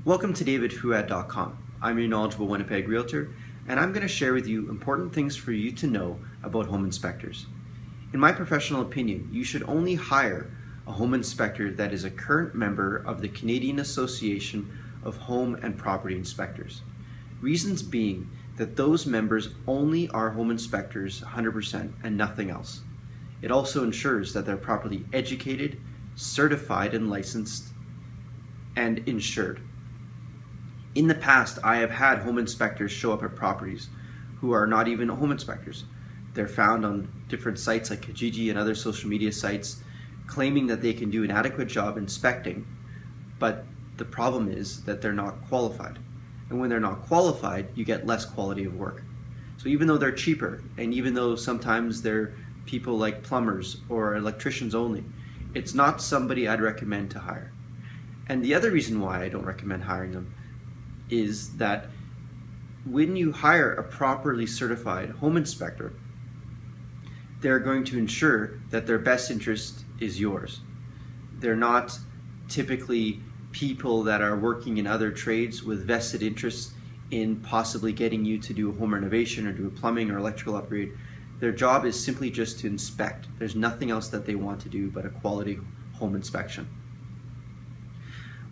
Welcome to davidfouad.com. I'm your knowledgeable Winnipeg realtor, and I'm going to share with you important things for you to know about home inspectors. In my professional opinion, you should only hire a home inspector that is a current member of the Canadian Association of Home and Property Inspectors. Reasons being that those members only are home inspectors 100% and nothing else. It also ensures that they're properly educated, certified and licensed, and insured. In the past, I have had home inspectors show up at properties who are not even home inspectors. They're found on different sites like Kijiji and other social media sites claiming that they can do an adequate job inspecting, but the problem is that they're not qualified. And when they're not qualified, you get less quality of work. So even though they're cheaper, and even though sometimes they're people like plumbers or electricians only, it's not somebody I'd recommend to hire. And the other reason why I don't recommend hiring them is that when you hire a properly certified home inspector, they're going to ensure that their best interest is yours. They're not typically people that are working in other trades with vested interests in possibly getting you to do a home renovation or do a plumbing or electrical upgrade. Their job is simply just to inspect. There's nothing else that they want to do but a quality home inspection.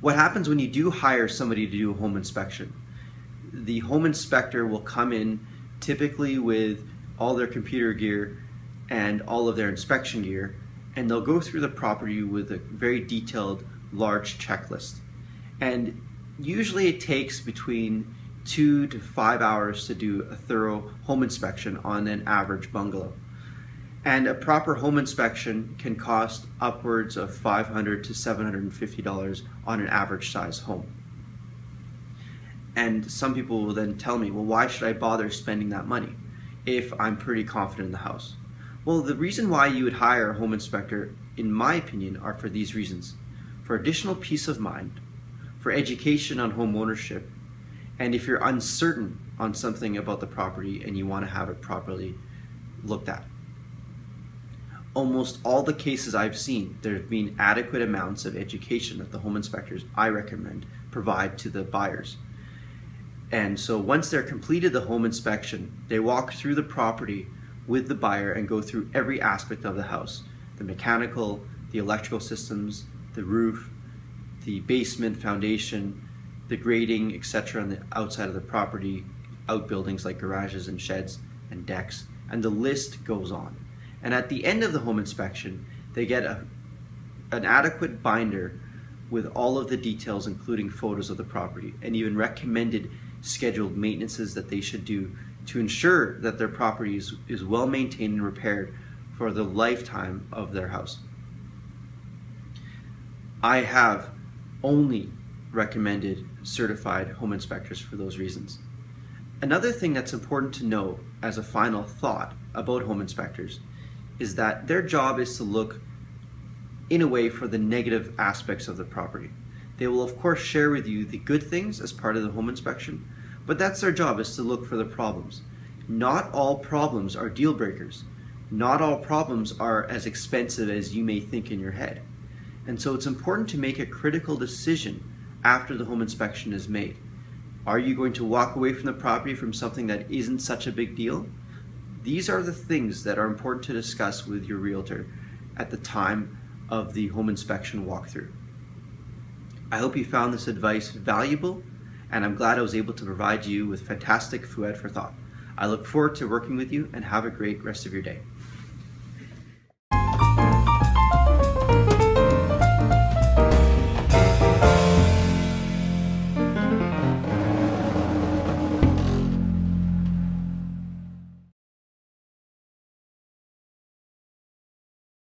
What happens when you do hire somebody to do a home inspection? The home inspector will come in typically with all their computer gear and all of their inspection gear, and they'll go through the property with a very detailed, large checklist. And usually it takes between 2 to 5 hours to do a thorough home inspection on an average bungalow. And a proper home inspection can cost upwards of $500 to $750 on an average size home. And some people will then tell me, well, why should I bother spending that money if I'm pretty confident in the house? Well, the reason why you would hire a home inspector, in my opinion, are for these reasons: for additional peace of mind, for education on home ownership, and if you're uncertain on something about the property and you want to have it properly looked at. Almost all the cases I've seen, there have been adequate amounts of education that the home inspectors I recommend provide to the buyers. And so once they're completed the home inspection, they walk through the property with the buyer and go through every aspect of the house: the mechanical, the electrical systems, the roof, the basement foundation, the grading, etc. on the outside of the property, outbuildings like garages and sheds and decks, and the list goes on. And at the end of the home inspection, they get an adequate binder with all of the details, including photos of the property, and even recommended scheduled maintenances that they should do to ensure that their property is well maintained and repaired for the lifetime of their house. I have only recommended certified home inspectors for those reasons. Another thing that's important to know as a final thought about home inspectors is that their job is to look in a way for the negative aspects of the property. They will of course share with you the good things as part of the home inspection, but that's their job, is to look for the problems. Not all problems are deal breakers. Not all problems are as expensive as you may think in your head. And so it's important to make a critical decision after the home inspection is made. Are you going to walk away from the property from something that isn't such a big deal? These are the things that are important to discuss with your realtor at the time of the home inspection walkthrough. I hope you found this advice valuable, and I'm glad I was able to provide you with fantastic Fouad for thought. I look forward to working with you, and have a great rest of your day.